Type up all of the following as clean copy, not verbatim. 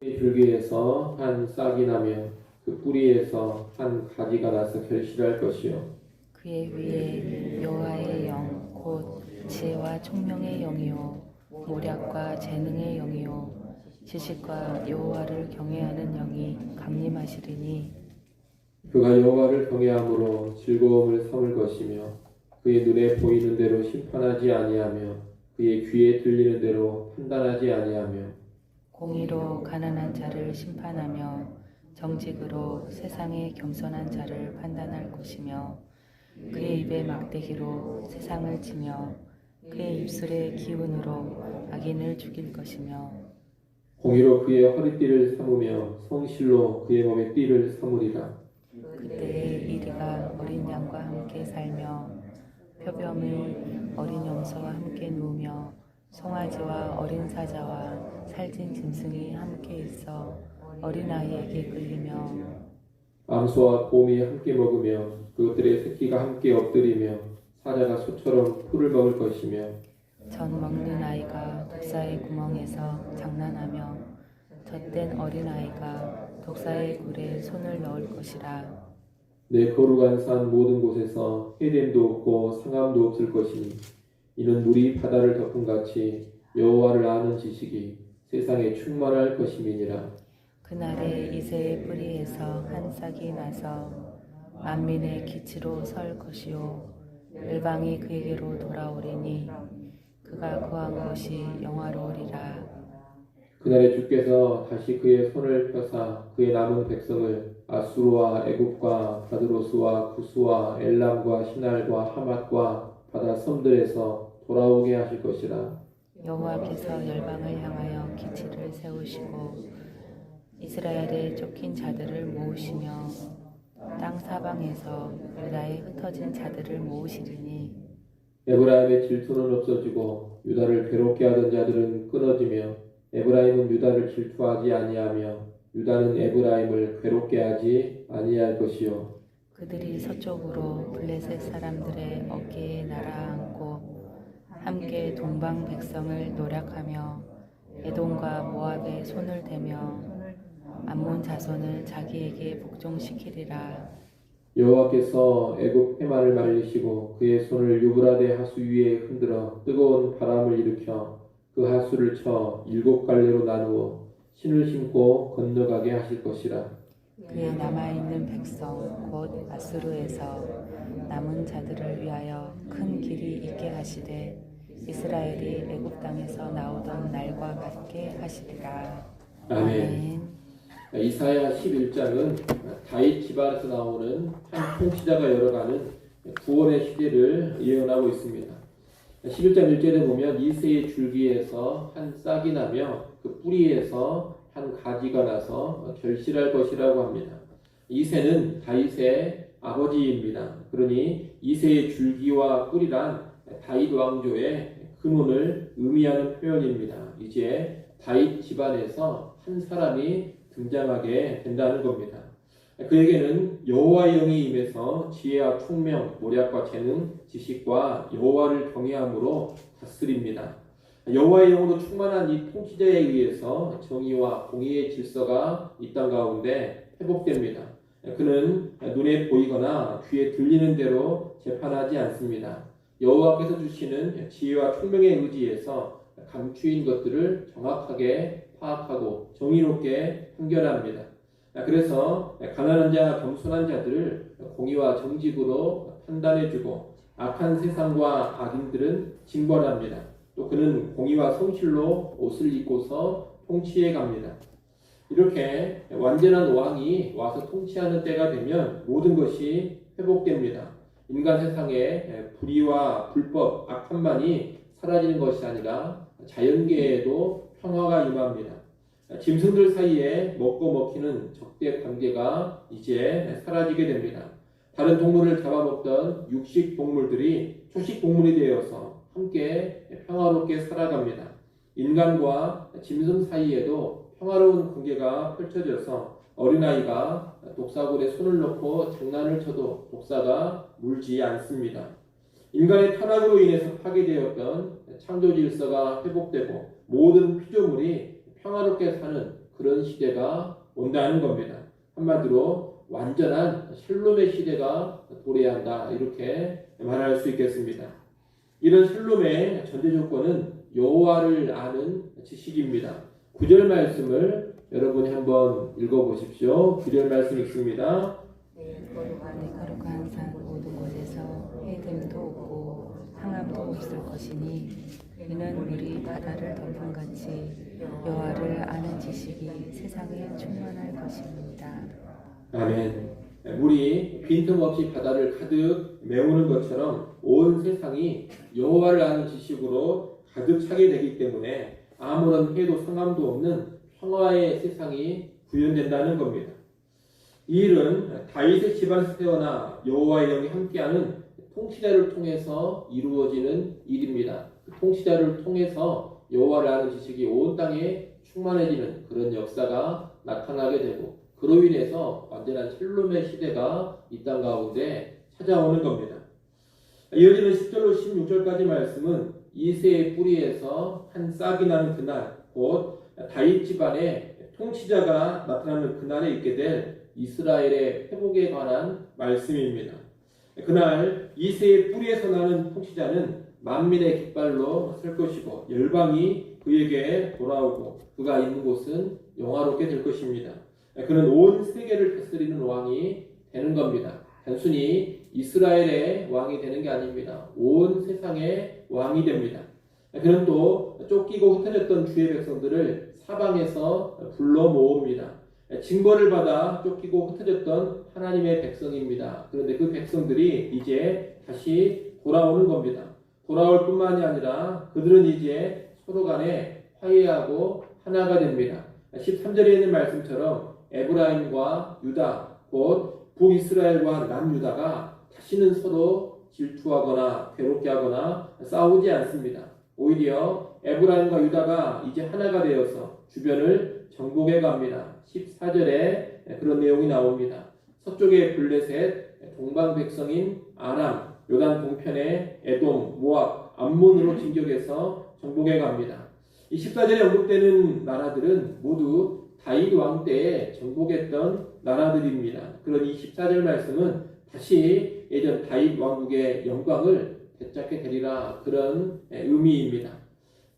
그 줄기에서 한 싹이 나며 그 뿌리에서 한 가지가 나서 결실할 것이요 그의 위에 여호와의 영 곧 지혜와 총명의 영이요 모략과 재능의 영이요 지식과 여호와를 경외하는 영이 강림하시리니 그가 여호와를 경외함으로 즐거움을 삼을 것이며 그의 눈에 보이는 대로 심판하지 아니하며 그의 귀에 들리는 대로 판단하지 아니하며 공의로 가난한 자를 심판하며 정직으로 세상의 겸손한 자를 판단할 것이며 그의 입의 막대기로 세상을 치며 그의 입술의 기운으로 악인을 죽일 것이며 공의로 그의 허리띠를 삼으며 성실로 그의 몸에 띠를 삼으리라. 그때의 이리가 어린 양과 함께 살며 표범의 어린 염소와 함께 누우며 송아지와 어린 사자와 살찐 짐승이 함께 있어 어린아이에게 끌리며 암소와 곰이 함께 먹으며 그것들의 새끼가 함께 엎드리며 사자가 소처럼 풀을 먹을 것이며 젖 먹는 아이가 독사의 구멍에서 장난하며 젖된 어린아이가 독사의 굴에 손을 넣을 것이라. 내 거룩한 산 모든 곳에서 해됨도 없고 상함도 없을 것이니 이는 물이 바다를 덮음같이 여호와를 아는 지식이 세상에 충만할 것임이니라. 그날에 이새의 뿌리에서 한 싹이 나서 만민의 기치로 설 것이요 열방이 그에게로 돌아오리니 그가 구한 것이 영화로우리라. 그날에 주께서 다시 그의 손을 펴사 그의 남은 백성을 아수르와 애굽과 바드로스와 구스와 엘람과 시날과 하맛과 바다 섬들에서 돌아오게 하실 것이라. 여호와께서 열방을 향하여 기치를 세우시고 이스라엘의 쫓긴 자들을 모으시며 땅 사방에서 유다에 흩어진 자들을 모으시리니 에브라임의 질투는 없어지고 유다를 괴롭게 하던 자들은 끊어지며 에브라임은 유다를 질투하지 아니하며 유다는 에브라임을 괴롭게 하지 아니할 것이요 그들이 서쪽으로 블레셋 사람들의 어깨에 날아앉고 함께 동방 백성을 노략하며 에돔과 모압에 손을 대며 암몬 자손을 자기에게 복종시키리라. 여호와께서 애굽 해만을 말리시고 그의 손을 유브라데 하수 위에 흔들어 뜨거운 바람을 일으켜 그 하수를 쳐 7갈래로 나누어 신을 신고 건너가게 하실 것이라. 그의 남아있는 백성 곧 아수르에서 남은 자들을 위하여 큰 길이 있게 하시되 이스라엘이 애굽 땅에서 나오던 날과 같게 하시리라. 아멘. 이사야 11장은 다윗 집안에서 나오는 한 통치자가 열어가는 구원의 시대를 예언하고 있습니다. 11장 1절에 보면 이새의 줄기에서 한 싹이 나며 그 뿌리에서 한 가지가 나서 결실할 것이라고 합니다. 이새는 다윗의 아버지입니다. 그러니 이새의 줄기와 뿌리란 다윗 왕조의 근원을 의미하는 표현입니다. 이제 다윗 집안에서 한 사람이 등장하게 된다는 겁니다. 그에게는 여호와의 영이 임해서 지혜와 총명, 모략과 재능, 지식과 여호와를 경외함으로 다스립니다. 여호와의 영으로 충만한 이 통치자에 의해서 정의와 공의의 질서가 이 땅 가운데 회복됩니다. 그는 눈에 보이거나 귀에 들리는 대로 재판하지 않습니다. 여호와께서 주시는 지혜와 총명에 의지해서 감추인 것들을 정확하게 파악하고 정의롭게 판결합니다. 그래서 가난한 자, 겸손한 자들을 공의와 정직으로 판단해주고 악한 세상과 악인들은 징벌합니다. 또 그는 공의와 성실로 옷을 입고서 통치해 갑니다. 이렇게 완전한 왕이 와서 통치하는 때가 되면 모든 것이 회복됩니다. 인간 세상에 불의와 불법, 악함만이 사라지는 것이 아니라 자연계에도 평화가 임합니다. 짐승들 사이에 먹고 먹히는 적대 관계가 이제 사라지게 됩니다. 다른 동물을 잡아먹던 육식 동물들이 초식 동물이 되어서 함께 평화롭게 살아갑니다. 인간과 짐승 사이에도 평화로운 관계가 펼쳐져서 어린아이가 독사굴에 손을 넣고 장난을 쳐도 독사가 물지 않습니다. 인간의 타락으로 인해서 파괴되었던 창조 질서가 회복되고 모든 피조물이 평화롭게 사는 그런 시대가 온다는 겁니다. 한마디로 완전한 샬롬의 시대가 도래한다, 이렇게 말할 수 있겠습니다. 이런 샬롬의 전제 조건은 여호와를 아는 지식입니다. 9절 말씀을 여러분이 한번 읽어보십시오. 9절 말씀 읽습니다. 내 거룩한 산 모든 곳에서 해됨도 없고 상함도 없을 것이니 이는 우리 바다를 덮은 같이 여호와를 아는 지식이 세상에 충만할 것입니다. 아멘. 물이 빈틈없이 바다를 가득 메우는 것처럼 온 세상이 여호와를 아는 지식으로 가득 차게 되기 때문에 아무런 해도 상함도 없는 평화의 세상이 구현된다는 겁니다. 이 일은 다윗의 집안에서 태어나 여호와의 영이 함께하는 통치자를 통해서 이루어지는 일입니다. 그 통치자를 통해서 여호와를 아는 지식이 온 땅에 충만해지는 그런 역사가 나타나게 되고, 그로 인해서 완전한 샬롬의 시대가 이 땅 가운데 찾아오는 겁니다. 이어지는 10절로 16절까지 말씀은 이새의 뿌리에서 한 싹이 나는 그날, 곧 다윗 집안의 통치자가 나타나는 그날에 있게 될 이스라엘의 회복에 관한 말씀입니다. 그날 이새의 뿌리에서 나는 통치자는 만민의 깃발로 설 것이고 열방이 그에게 돌아오고 그가 있는 곳은 영화롭게 될 것입니다. 그는 온 세계를 다스리는 왕이 되는 겁니다. 단순히 이스라엘의 왕이 되는 게 아닙니다. 온 세상의 왕이 됩니다. 그는 또 쫓기고 흩어졌던 주의 백성들을 사방에서 불러 모읍니다. 징벌을 받아 쫓기고 흩어졌던 하나님의 백성입니다. 그런데 그 백성들이 이제 다시 돌아오는 겁니다. 돌아올 뿐만이 아니라 그들은 이제 서로 간에 화해하고 하나가 됩니다. 13절에 있는 말씀처럼 에브라임과 유다, 곧 북이스라엘과 남유다가 다시는 서로 질투하거나 괴롭게 하거나 싸우지 않습니다. 오히려 에브라임과 유다가 이제 하나가 되어서 주변을 정복해 갑니다. 14절에 그런 내용이 나옵니다. 서쪽의 블레셋, 동방 백성인 아람, 요단 동편의 에돔, 모압, 암몬으로 진격해서 정복해 갑니다. 이 14절에 언급되는 나라들은 모두 다윗 왕 때에 정복했던 나라들입니다. 그런 이 14절 말씀은 다시 예전 다윗 왕국의 영광을 되찾게 되리라, 그런 의미입니다.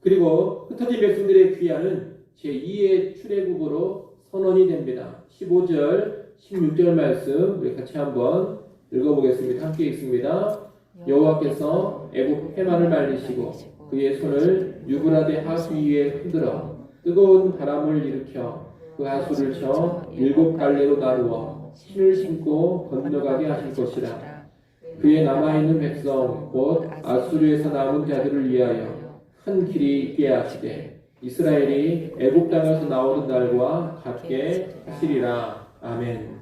그리고 흩어진 백성들의 귀환은 제2의 출애굽으로 선언이 됩니다. 15절, 16절 말씀 우리 같이 한번 읽어보겠습니다. 함께 읽습니다. 여호와께서 애굽 해만을 말리시고 그의 손을 유브라데 하수 위에 흔들어 뜨거운 바람을 일으켜 그 하수를 쳐 7갈래로 나누어 신을 신고 건너가게 하실 것이라. 그의 남아있는 백성 곧 아수르에서 남은 자들을 위하여 큰 길이 있게 하시되 이스라엘이 애굽 땅에서 나오는 날과 같게 하시리라. 아멘.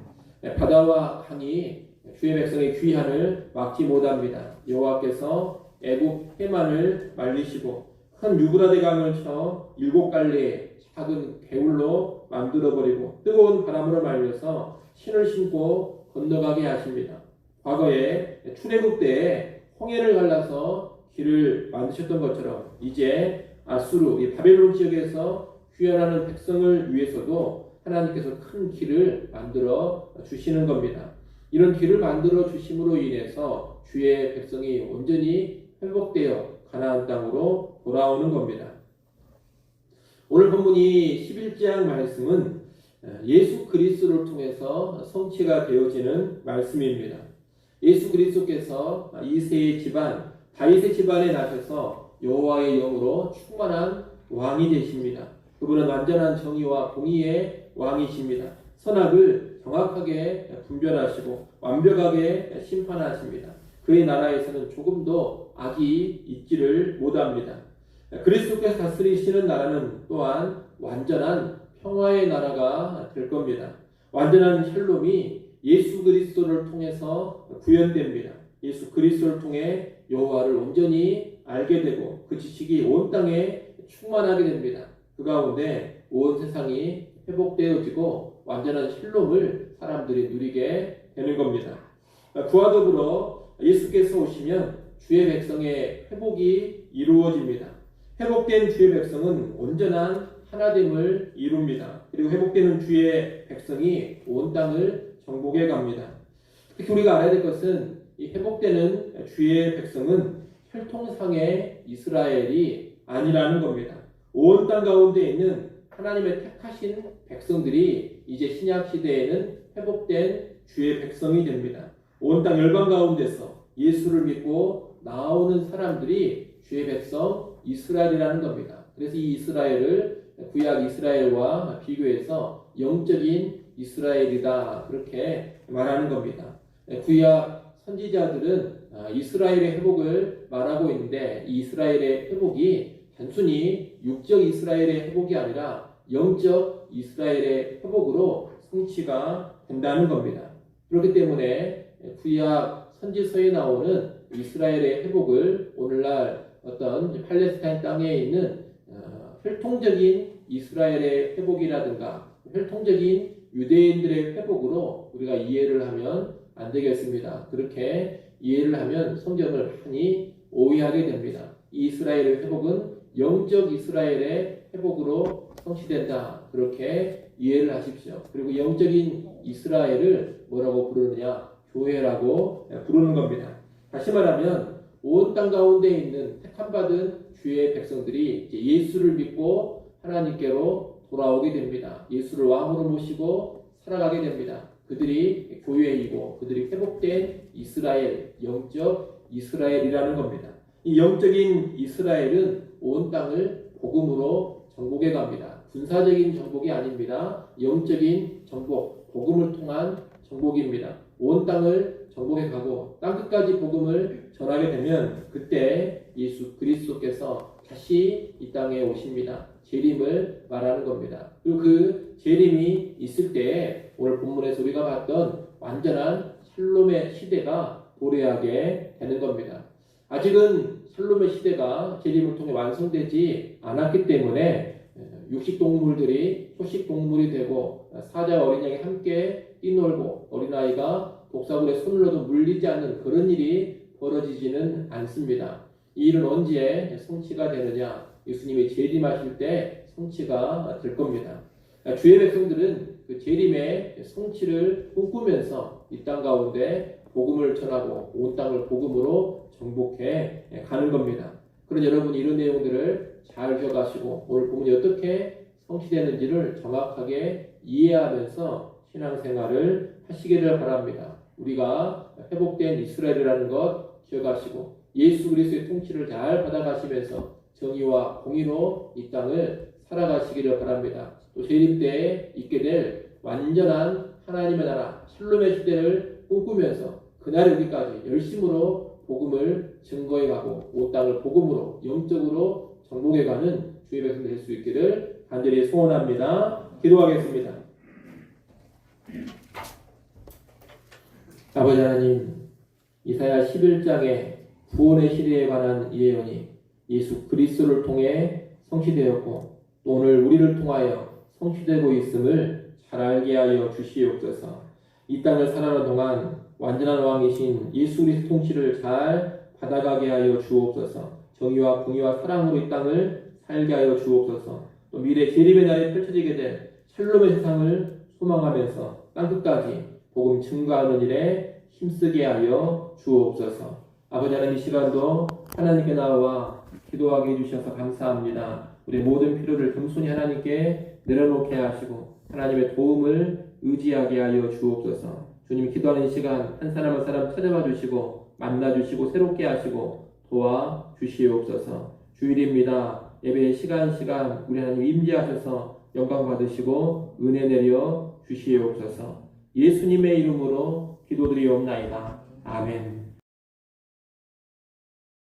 바다와 강이 주의 백성의 귀환을 막지 못합니다. 여호와께서 애굽 해만을 말리시고 큰 유브라데 강을 쳐 7갈래의 작은 개울로 만들어버리고 뜨거운 바람으로 말려서 신을 신고 건너가게 하십니다. 과거에 출애굽 때에 홍해를 갈라서 길을 만드셨던 것처럼 이제 아수르, 이 바벨론 지역에서 귀환하는 백성을 위해서도 하나님께서 큰 길을 만들어 주시는 겁니다. 이런 길을 만들어 주심으로 인해서 주의 백성이 온전히 회복되어 가나안 땅으로 돌아오는 겁니다. 오늘 본문이 11장 말씀은 예수 그리스도를 통해서 성취가 되어지는 말씀입니다. 예수 그리스도께서 이새의 집안, 다윗의 집안에 나셔서 여호와의 영으로 충만한 왕이 되십니다. 그분은 완전한 정의와 공의의 왕이십니다. 선악을 정확하게 분별하시고 완벽하게 심판하십니다. 그의 나라에서는 조금도 악이 있지를 못합니다. 그리스도께서 다스리시는 나라는 또한 완전한 평화의 나라가 될 겁니다. 완전한 샬롬이 예수 그리스도를 통해서 구현됩니다. 예수 그리스도를 통해 여호와를 온전히 알게 되고 그 지식이 온 땅에 충만하게 됩니다. 그 가운데 온 세상이 회복되어지고 완전한 샬롬을 사람들이 누리게 되는 겁니다. 그와 더불어 예수께서 오시면 주의 백성의 회복이 이루어집니다. 회복된 주의 백성은 온전한 하나됨을 이룹니다. 그리고 회복되는 주의 백성이 온 땅을 정복해 갑니다. 특히 우리가 알아야 될 것은 이 회복되는 주의 백성은 혈통상의 이스라엘이 아니라는 겁니다. 온 땅 가운데 있는 하나님의 택하신 백성들이 이제 신약 시대에는 회복된 주의 백성이 됩니다. 온 땅 열방 가운데서 예수를 믿고 나오는 사람들이 주의 백성 이스라엘이라는 겁니다. 그래서 이 이스라엘을 구약 이스라엘과 비교해서 영적인 이스라엘이다 그렇게 말하는 겁니다. 구약 선지자들은 이스라엘의 회복을 말하고 있는데 이 이스라엘의 회복이 단순히 육적 이스라엘의 회복이 아니라 영적 이스라엘의 회복으로 성취가 된다는 겁니다. 그렇기 때문에 구약 선지서에 나오는 이스라엘의 회복을 오늘날 어떤 팔레스타인 땅에 있는 혈통적인 이스라엘의 회복이라든가 혈통적인 유대인들의 회복으로 우리가 이해를 하면 안 되겠습니다. 그렇게 이해를 하면 성경을 많이 오해하게 됩니다. 이 이스라엘의 회복은 영적 이스라엘의 회복으로 성취된다. 그렇게 이해를 하십시오. 그리고 영적인 이스라엘을 뭐라고 부르느냐? 교회라고 부르는 겁니다. 다시 말하면 온 땅 가운데 있는 택함받은 주의 백성들이 이제 예수를 믿고 하나님께로 돌아오게 됩니다. 예수를 왕으로 모시고 살아가게 됩니다. 그들이 교회이고 그들이 회복된 이스라엘, 영적 이스라엘이라는 겁니다. 이 영적인 이스라엘은 온 땅을 복음으로 정복해 갑니다. 군사적인 정복이 아닙니다. 영적인 정복, 복음을 통한 정복입니다. 온 땅을 정복해 가고 땅끝까지 복음을 전하게 되면 그때 예수 그리스도께서 다시 이 땅에 오십니다. 재림을 말하는 겁니다. 그리고 그 재림이 있을 때에 오늘 본문에서 우리가 봤던 완전한 샬롬의 시대가 도래하게 되는 겁니다. 아직은 샬롬의 시대가 재림을 통해 완성되지 않았기 때문에 육식동물들이 초식동물이 되고 사자와 어린 양이 함께 뛰놀고 어린아이가 독사굴에 손을 넣어도 물리지 않는 그런 일이 벌어지지는 않습니다. 이 일은 언제 성취가 되느냐? 예수님이 재림하실 때 성취가 될 겁니다. 주의 백성들은 그 재림의 성취를 꿈꾸면서 이 땅 가운데 복음을 전하고 온 땅을 복음으로 정복해 가는 겁니다. 그런 여러분이 이런 내용들을 잘 기억하시고 오늘 본문이 어떻게 성취되는지를 정확하게 이해하면서 신앙생활을 하시기를 바랍니다. 우리가 회복된 이스라엘이라는 것 기억하시고 예수 그리스도의 통치를 잘 받아가시면서 정의와 공의로 이 땅을 살아가시기를 바랍니다. 또 재림 때에 있게 될 완전한 하나님의 나라 샬롬의 시대를 꿈꾸면서 그날에 우리까지 열심으로 복음을 증거해가고 온 땅을 복음으로 영적으로 정복해가는 주의 백성 될 수 있기를 간절히 소원합니다. 기도하겠습니다. 아버지 하나님, 이사야 11장의 구원의 시대에 관한 예언이 예수 그리스도를 통해 성취되었고 또 오늘 우리를 통하여 성취되고 있음을 잘 알게 하여 주시옵소서. 이 땅을 살아가는 동안 완전한 왕이신 예수 그리스도 통치를 잘 받아가게 하여 주옵소서. 정의와 공의와 사랑으로 이 땅을 살게 하여 주옵소서. 또 미래 재림의 날에 펼쳐지게 될 샬롬의 세상을 소망하면서 땅끝까지 복음 증거하는 일에 힘쓰게 하여 주옵소서. 아버지 하나님, 이 시간도 하나님께 나와 기도하게 해주셔서 감사합니다. 우리 모든 필요를 겸손히 하나님께 내려놓게 하시고 하나님의 도움을 의지하게 하여 주옵소서. 주님, 기도하는 이 시간 한 사람 한 사람 찾아봐 주시고 만나 주시고 새롭게 하시고 도와 주시옵소서. 주일입니다. 예배의 시간 우리 하나님 임재하셔서 영광 받으시고 은혜 내려 주시옵소서. 예수님의 이름으로 기도드리옵나이다. 아멘.